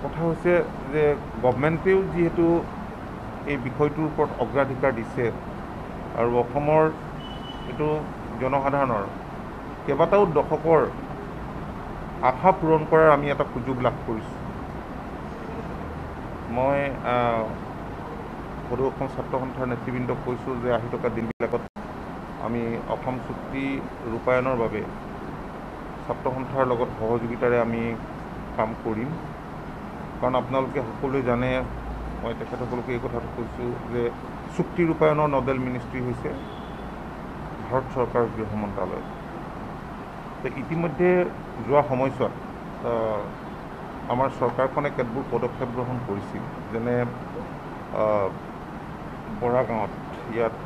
কথা হৈছে যে গভৰ্ণমেণ্টেও যিহেতু এই বিষয়টোৰ ওপৰত অগ্ৰাধিকাৰ দিছে আৰু অসমৰ এইটো জনসাধাৰণৰ কেইবাটাও দশকৰ আশা পূৰণ কৰাৰ আমি এটা সুযোগ লাভ কৰিছোঁ। মই সদৌ অসম ছাত্ৰ সন্থাৰ নেতৃবৃন্দক কৈছোঁ যে আহি থকা দিনবিলাকত আমি অসম চুক্তি ৰূপায়ণৰ বাবে ছাত্ৰ সন্থাৰ লগত সহযোগিতাৰে আমি কাম কৰিম। কাৰণ আপোনালোকে সকলোৱে জানে, মই তেখেতসকলকে এই কথাটো কৈছোঁ যে চুক্তি ৰূপায়ণৰ নডেল মিনিষ্ট্ৰী হৈছে ভাৰত চৰকাৰৰ গৃহ মন্ত্ৰালয়। ইতিমধ্যে যোৱা সময়ছোৱাত আমাৰ চৰকাৰখনে কেতবোৰ পদক্ষেপ গ্ৰহণ কৰিছিল, যেনে বৰা গাঁৱত ইয়াত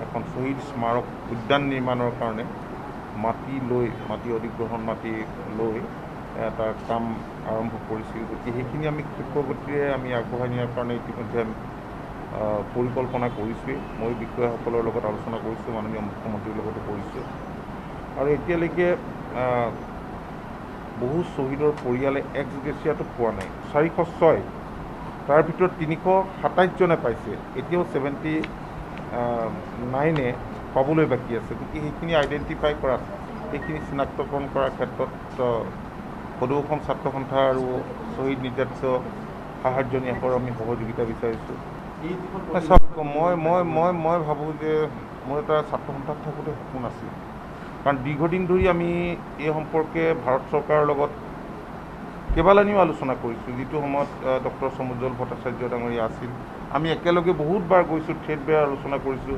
এখন শ্বহীদ স্মাৰক উদ্যান নিৰ্মাণৰ কাৰণে মাটি অধিগ্ৰহণ মাটি লৈ এটা কাম আৰম্ভ কৰিছিল। গতিকে সেইখিনি আমি ক্ষিপ্ৰগতিৰে আমি আগবঢ়াই নিয়াৰ কাৰণে ইতিমধ্যে পৰিকল্পনা কৰিছোঁৱেই। মই বিষয়াসকলৰ লগত আলোচনা কৰিছোঁ, মাননীয় মুখ্যমন্ত্ৰীৰ লগতো কৰিছোঁ। আৰু এতিয়ালৈকে বহু শ্বহীদৰ পৰিয়ালে এক্স গ্ৰেচিয়াটো পোৱা নাই। 406, তাৰ ভিতৰত 327জনে পাইছে, এতিয়াও 79 পাবলৈ বাকী আছে। গতিকে সেইখিনি আইডেণ্টিফাই কৰাত, সেইখিনি চিনাক্তকৰণ কৰাৰ ক্ষেত্ৰত সদৌ অসম ছাত্ৰ সন্থা আৰু শ্বহীদ নিৰ্যাতিত সাহায্য ন্যাসৰ আমি সহযোগিতা বিচাৰিছোঁ। চাওক, মই ভাবোঁ যে মোৰ এটা ছাত্ৰ সন্থাত থাকোঁতে সপোন আছিল, কাৰণ দীৰ্ঘদিন ধৰি আমি এই সম্পৰ্কে ভাৰত চৰকাৰৰ লগত কেইবালানিও আলোচনা কৰিছোঁ। যিটো সময়ত ডক্টৰ সমুজ্জ্বল ভট্টাচাৰ্য ডাঙৰীয়া আছিল, আমি একেলগে বহুতবাৰ গৈছোঁ, থ্ৰেডবেৰ আলোচনা কৰিছোঁ।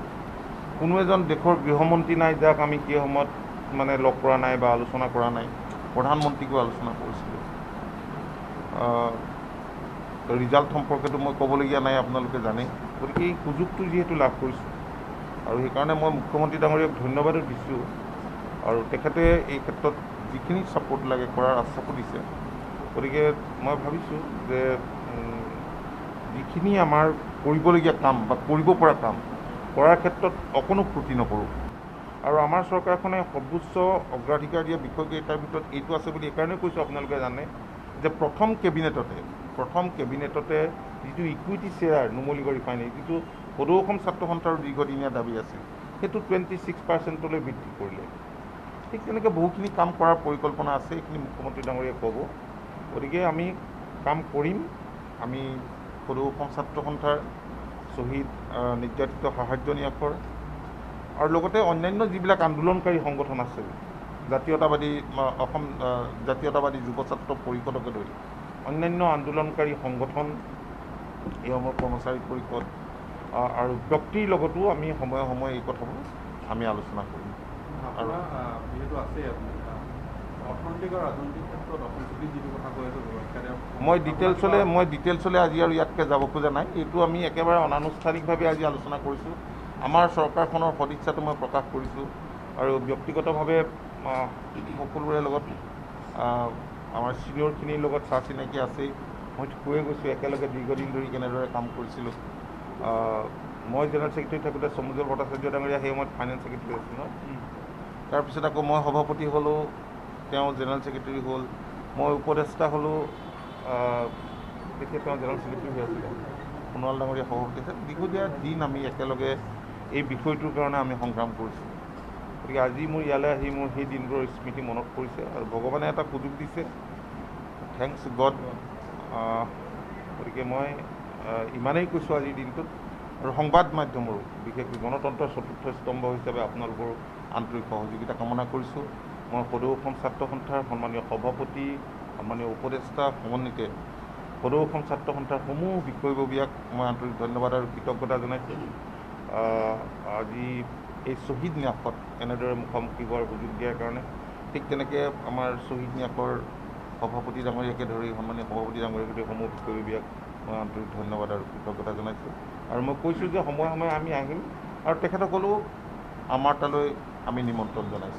কোনো এজন দেশৰ গৃহমন্ত্ৰী নাই যাক আমি সেই সময়ত মানে লগ কৰা নাই বা আলোচনা কৰা নাই। প্ৰধানমন্ত্ৰীকো আলোচনা কৰিছিলোঁ। ৰিজাল্ট সম্পৰ্কেতো মই ক'বলগীয়া নাই, আপোনালোকে জানে। গতিকে এই সুযোগটো যিহেতু লাভ কৰিছোঁ, আৰু সেইকাৰণে মই মুখ্যমন্ত্ৰী ডাঙৰীয়াক ধন্যবাদো দিছোঁ। আৰু তেখেতে এই ক্ষেত্ৰত যিখিনি ছাপোৰ্ট লাগে কৰাৰ আশ্বাসো দিছে। গতিকে মই ভাবিছোঁ যে যিখিনি আমাৰ কৰিবলগীয়া কাম বা কৰিব পৰা কাম কৰাৰ ক্ষেত্ৰত অকণো ত্ৰুটি নকৰোঁ। আৰু আমাৰ চৰকাৰখনে সৰ্বোচ্চ অগ্ৰাধিকাৰ দিয়া বিষয়কেইটাৰ ভিতৰত এইটো আছে বুলি এইকাৰণেই কৈছোঁ, আপোনালোকে জানে যে প্ৰথম কেবিনেটতে যিটো ইকুইটি শ্বেয়াৰ নুমলীগড় ৰিফাইনেৰী, যিটো সদৌ অসম ছাত্ৰ সন্থাৰ দীৰ্ঘদিনীয়া দাবী আছিল, সেইটো 26% বৃদ্ধি কৰিলে। ঠিক তেনেকৈ বহুখিনি কাম কৰাৰ পৰিকল্পনা আছে, এইখিনি মুখ্যমন্ত্ৰী ডাঙৰীয়াই ক'ব। গতিকে আমি কাম কৰিম। আমি সদৌ অসম ছাত্ৰ সন্থাৰ শ্বহীদ নিৰ্যাতিত সাহায্য ন্যাসৰ আৰু লগতে অন্যান্য যিবিলাক আন্দোলনকাৰী সংগঠন আছে, জাতীয়তাবাদী যুৱ ছাত্ৰ পৰিষদকে ধৰি অন্যান্য আন্দোলনকাৰী সংগঠন, এইসমূহ কৰ্মচাৰী পৰিষদ আৰু ব্যক্তিৰ লগতো আমি সময়ে সময়ে এই কথাবোৰ আমি আলোচনা কৰিম। আৰু মই ডিটেইলছলৈ আজি আৰু ইয়াতকৈ যাব খোজা নাই। এইটো আমি একেবাৰে অনানুষ্ঠানিকভাৱে আজি আলোচনা কৰিছোঁ। আমাৰ চৰকাৰখনৰ সদিচ্ছাটো মই প্ৰকাশ কৰিছোঁ, আৰু ব্যক্তিগতভাৱে সকলোৰে লগত আমাৰ ছিনিয়ৰখিনিৰ লগত চা চিনাকি আছেই। মই কৈয়ে গৈছোঁ একেলগে দীৰ্ঘদিন ধৰি কেনেদৰে কাম কৰিছিলোঁ। মই জেনেৰেল ছেক্ৰেটাৰী থাকোঁতে সমুজ্জ্বল ভট্টাচাৰ্য ডাঙৰীয়া সেই সময়ত ফাইনেন্স ছেক্ৰেটাৰী আছিল ন। তাৰপিছত আকৌ মই সভাপতি হ'লোঁ, তেওঁ জেনেৰেল ছেক্ৰেটাৰী হ'ল। মই উপদেষ্টা হ'লোঁ, তেতিয়া তেওঁ জেনেৰেল ছেক্ৰেটাৰী হৈ আছিলে। সোণোৱাল ডাঙৰীয়া সভাপতি আছিল। দীঘলীয়া দিন আমি একেলগে এই বিষয়টোৰ কাৰণে আমি সংগ্ৰাম কৰিছোঁ। গতিকে আজি মোৰ ইয়ালৈ আহি মোৰ সেই দিনবোৰৰ স্মৃতি মনত পৰিছে, আৰু ভগৱানে এটা সুযোগ দিছে, থেংকছ গড। গতিকে মই ইমানেই কৈছোঁ আজিৰ দিনটোত। আৰু সংবাদ মাধ্যমৰো, বিশেষকৈ গণতন্ত্ৰৰ চতুৰ্থ স্তম্ভ হিচাপে আপোনালোকৰ আন্তৰিক সহযোগিতা কামনা কৰিছোঁ। মই সদৌ অসম ছাত্ৰ সন্থাৰ সন্মানীয় সভাপতি, সন্মানীয় উপদেষ্টা সমন্বিতে সদৌ অসম ছাত্ৰ সন্থাৰ সমূহ বিষয়ববীয়াক মই আন্তৰিক ধন্যবাদ আৰু কৃতজ্ঞতা জনাইছোঁ। আজি এই শ্বহীদ ন্যাসত এনেদৰে মুখামুখি হোৱাৰ সুযোগ দিয়াৰ কাৰণে। ঠিক তেনেকৈ আমাৰ শ্বহীদ ন্যাসৰ সভাপতি ডাঙৰীয়াকে ধৰি সন্মানীয় সভাপতি ডাঙৰীয়াকে ধৰি সমূহ বিষয়ববীয়াক মই আন্তৰিক ধন্যবাদ আৰু কৃতজ্ঞতা জনাইছোঁ। আৰু মই কৈছোঁ যে সময়ে সময়ে আমি আহিম, আৰু তেখেতসকলেও আমাৰ তালৈ আমি নিমন্ত্ৰণ জনাইছোঁ।